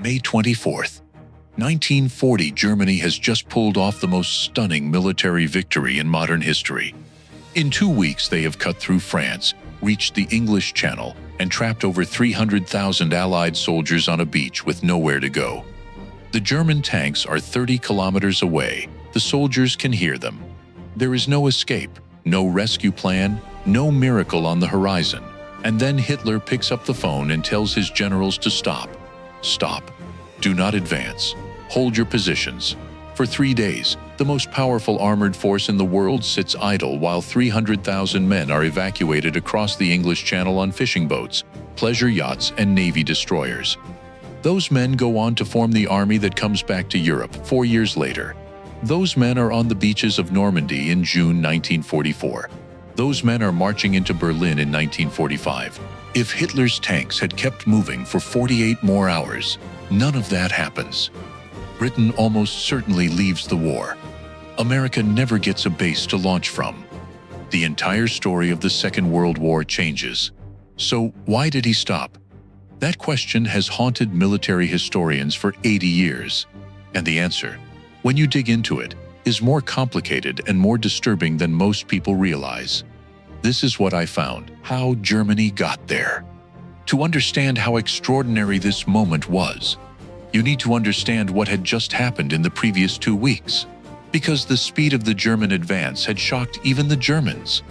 May 24th, 1940, Germany has just pulled off the most stunning military victory in modern history. In 2 weeks, they have cut through France, reached the English Channel, and trapped over 300,000 Allied soldiers on a beach with nowhere to go. The German tanks are 30 kilometers away. The soldiers can hear them. There is no escape, no rescue plan, no miracle on the horizon. And then Hitler picks up the phone and tells his generals to stop. Stop. Do not advance. Hold your positions. For 3 days, the most powerful armored force in the world sits idle while 300,000 men are evacuated across the English Channel on fishing boats, pleasure yachts, and Navy destroyers. Those men go on to form the army that comes back to Europe 4 years later. Those men are on the beaches of Normandy in June 1944. Those men are marching into Berlin in 1945. If Hitler's tanks had kept moving for 48 more hours, none of that happens. Britain almost certainly leaves the war. America never gets a base to launch from. The entire story of the Second World War changes. So why did he stop? That question has haunted military historians for 80 years. And the answer, when you dig into it, is more complicated and more disturbing than most people realize. This is what I found: how Germany got there. To understand how extraordinary this moment was, you need to understand what had just happened in the previous 2 weeks. Because the speed of the German advance had shocked even the Germans.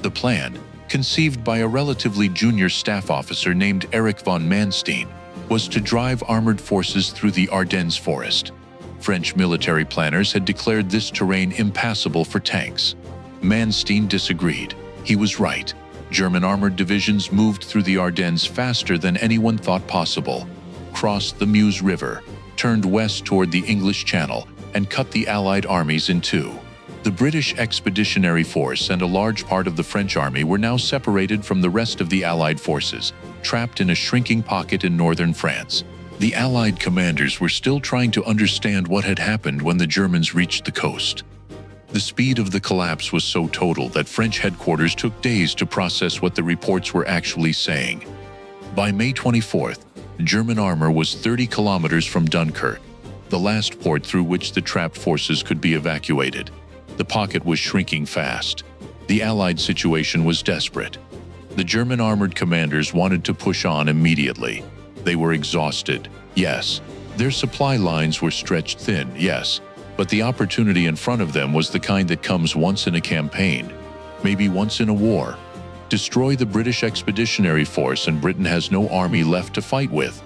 The plan, conceived by a relatively junior staff officer named Erich von Manstein, was to drive armored forces through the Ardennes forest. French military planners had declared this terrain impassable for tanks. Manstein disagreed. He was right. German armored divisions moved through the Ardennes faster than anyone thought possible, crossed the Meuse River, turned west toward the English Channel, and cut the Allied armies in two. The British Expeditionary Force and a large part of the French army were now separated from the rest of the Allied forces, trapped in a shrinking pocket in northern France. The Allied commanders were still trying to understand what had happened when the Germans reached the coast. The speed of the collapse was so total that French headquarters took days to process what the reports were actually saying. By May 24th, German armor was 30 kilometers from Dunkirk, the last port through which the trapped forces could be evacuated. The pocket was shrinking fast. The Allied situation was desperate. The German armored commanders wanted to push on immediately. They were exhausted, yes. Their supply lines were stretched thin, yes. But the opportunity in front of them was the kind that comes once in a campaign, maybe once in a war. Destroy the British Expeditionary Force and Britain has no army left to fight with.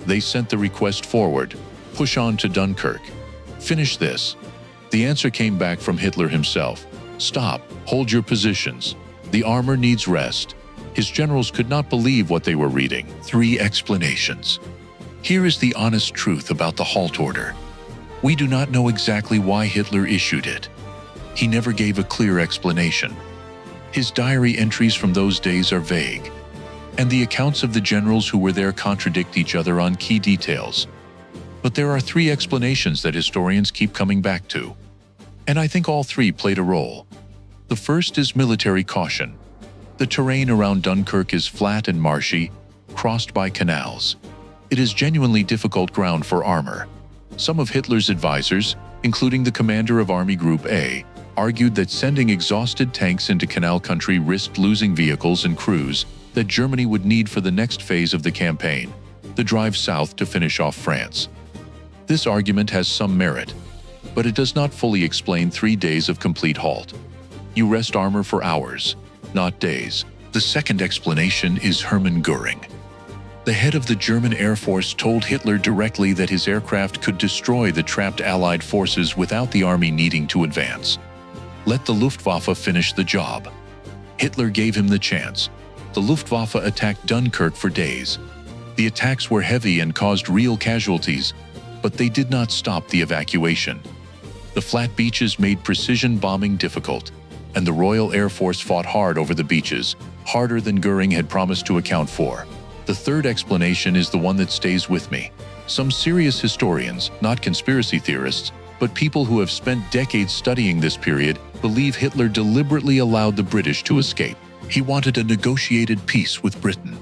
They sent the request forward. Push on to Dunkirk. Finish this. The answer came back from Hitler himself. Stop. Hold your positions. The armor needs rest. His generals could not believe what they were reading. 3 explanations. Here is the honest truth about the halt order. We do not know exactly why Hitler issued it. He never gave a clear explanation. His diary entries from those days are vague, and the accounts of the generals who were there contradict each other on key details. But there are 3 explanations that historians keep coming back to, and I think all 3 played a role. The first is military caution. The terrain around Dunkirk is flat and marshy, crossed by canals. It is genuinely difficult ground for armor. Some of Hitler's advisors, including the commander of Army Group A, argued that sending exhausted tanks into canal country risked losing vehicles and crews that Germany would need for the next phase of the campaign, the drive south to finish off France. This argument has some merit, but it does not fully explain 3 days of complete halt. You rest armor for hours, not days. The second explanation is Hermann Goering. The head of the German Air Force told Hitler directly that his aircraft could destroy the trapped Allied forces without the army needing to advance. Let the Luftwaffe finish the job. Hitler gave him the chance. The Luftwaffe attacked Dunkirk for days. The attacks were heavy and caused real casualties, but they did not stop the evacuation. The flat beaches made precision bombing difficult, and the Royal Air Force fought hard over the beaches, harder than Goering had promised to account for. The third explanation is the one that stays with me. Some serious historians, not conspiracy theorists, but people who have spent decades studying this period, believe Hitler deliberately allowed the British to escape. He wanted a negotiated peace with Britain.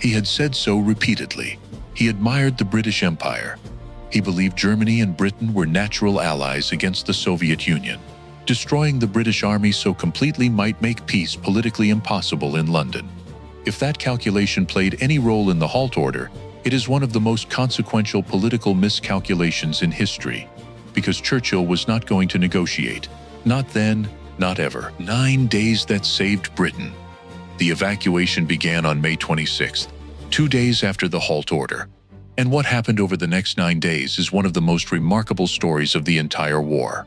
He had said so repeatedly. He admired the British Empire. He believed Germany and Britain were natural allies against the Soviet Union. Destroying the British army so completely might make peace politically impossible in London. If that calculation played any role in the halt order, it is one of the most consequential political miscalculations in history, because Churchill was not going to negotiate. Not then, not ever. 9 days that saved Britain. The evacuation began on May 26th, 2 days after the halt order. And what happened over the next 9 days is one of the most remarkable stories of the entire war.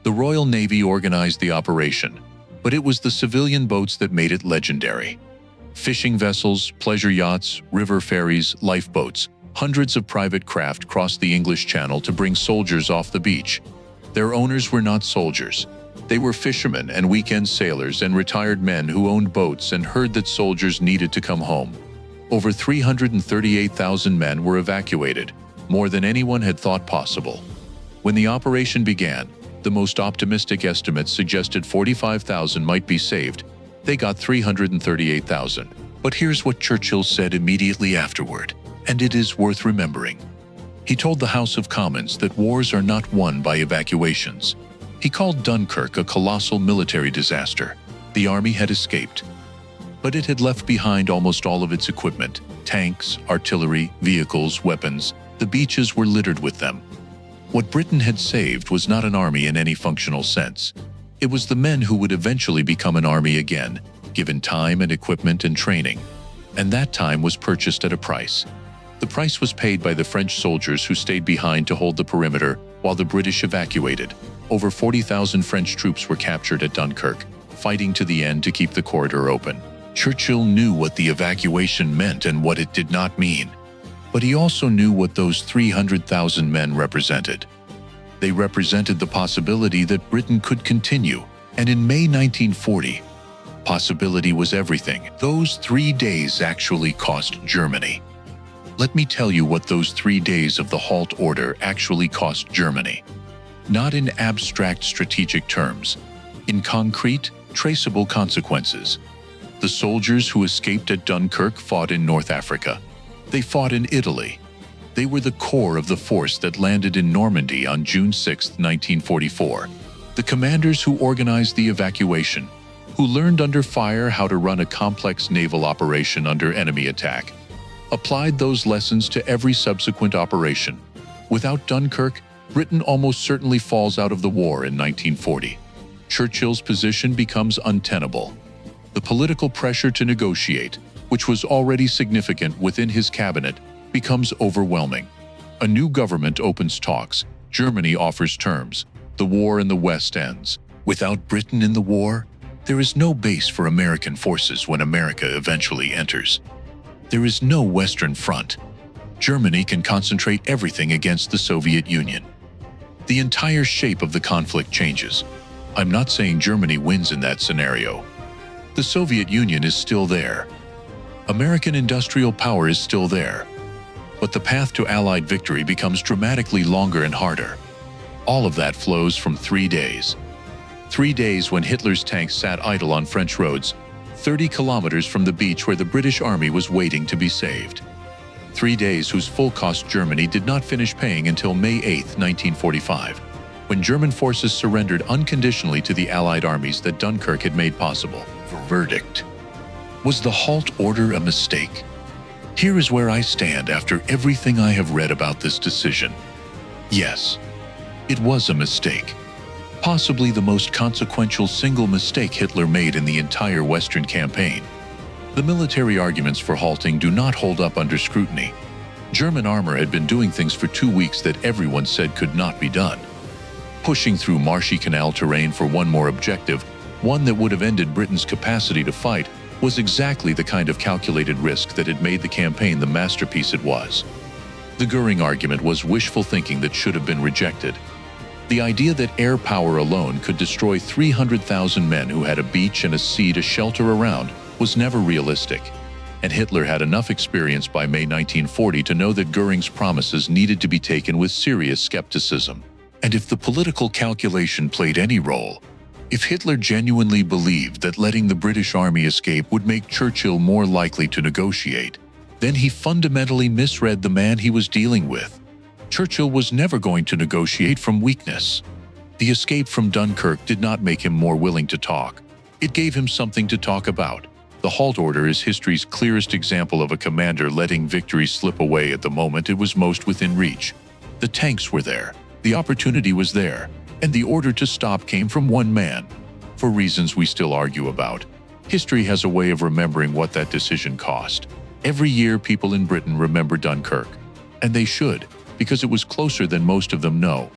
The Royal Navy organized the operation, but it was the civilian boats that made it legendary. Fishing vessels, pleasure yachts, river ferries, lifeboats, hundreds of private craft crossed the English Channel to bring soldiers off the beach. Their owners were not soldiers. They were fishermen and weekend sailors and retired men who owned boats and heard that soldiers needed to come home. Over 338,000 men were evacuated, more than anyone had thought possible. When the operation began, the most optimistic estimates suggested 45,000 might be saved. They got 338,000. But here's what Churchill said immediately afterward, and it is worth remembering. He told the House of Commons that wars are not won by evacuations. He called Dunkirk a colossal military disaster. The army had escaped, but it had left behind almost all of its equipment: tanks, artillery, vehicles, weapons. The beaches were littered with them. What Britain had saved was not an army in any functional sense. It was the men who would eventually become an army again, given time and equipment and training. And that time was purchased at a price. The price was paid by the French soldiers who stayed behind to hold the perimeter while the British evacuated. Over 40,000 French troops were captured at Dunkirk, fighting to the end to keep the corridor open. Churchill knew what the evacuation meant and what it did not mean. But he also knew what those 300,000 men represented. They represented the possibility that Britain could continue, and in May 1940, possibility was everything. Those 3 days actually cost Germany. Let me tell you what those 3 days of the halt order actually cost Germany. Not in abstract strategic terms, in concrete, traceable consequences. The soldiers who escaped at Dunkirk fought in North Africa. They fought in Italy. They were the core of the force that landed in Normandy on June 6, 1944. The commanders who organized the evacuation, who learned under fire how to run a complex naval operation under enemy attack, applied those lessons to every subsequent operation. Without Dunkirk, Britain almost certainly falls out of the war in 1940. Churchill's position becomes untenable. The political pressure to negotiate, which was already significant within his cabinet, becomes overwhelming. A new government opens talks. Germany offers terms. The war in the West ends. Without Britain in the war, there is no base for American forces when America eventually enters. There is no Western Front. Germany can concentrate everything against the Soviet Union. The entire shape of the conflict changes. I'm not saying Germany wins in that scenario. The Soviet Union is still there. American industrial power is still there. But the path to Allied victory becomes dramatically longer and harder. All of that flows from 3 days. 3 days when Hitler's tanks sat idle on French roads, 30 kilometers from the beach where the British army was waiting to be saved. 3 days whose full cost Germany did not finish paying until May 8, 1945, when German forces surrendered unconditionally to the Allied armies that Dunkirk had made possible. Verdict. Was the halt order a mistake? Here is where I stand after everything I have read about this decision. Yes, it was a mistake. Possibly the most consequential single mistake Hitler made in the entire Western campaign. The military arguments for halting do not hold up under scrutiny. German armor had been doing things for 2 weeks that everyone said could not be done. Pushing through marshy canal terrain for one more objective, one that would have ended Britain's capacity to fight, was exactly the kind of calculated risk that had made the campaign the masterpiece it was. The Goering argument was wishful thinking that should have been rejected. The idea that air power alone could destroy 300,000 men who had a beach and a sea to shelter around was never realistic, and Hitler had enough experience by May 1940 to know that Goering's promises needed to be taken with serious skepticism. And if the political calculation played any role, if Hitler genuinely believed that letting the British army escape would make Churchill more likely to negotiate, Then he fundamentally misread the man he was dealing with. Churchill was never going to negotiate from weakness. The escape from Dunkirk did not make him more willing to talk. It gave him something to talk about. The halt order is history's clearest example of a commander letting victory slip away at the moment it was most within reach. The tanks were there, the opportunity was there, and the order to stop came from one man. For reasons we still argue about, history has a way of remembering what that decision cost. Every year people in Britain remember Dunkirk. And they should, because it was closer than most of them know.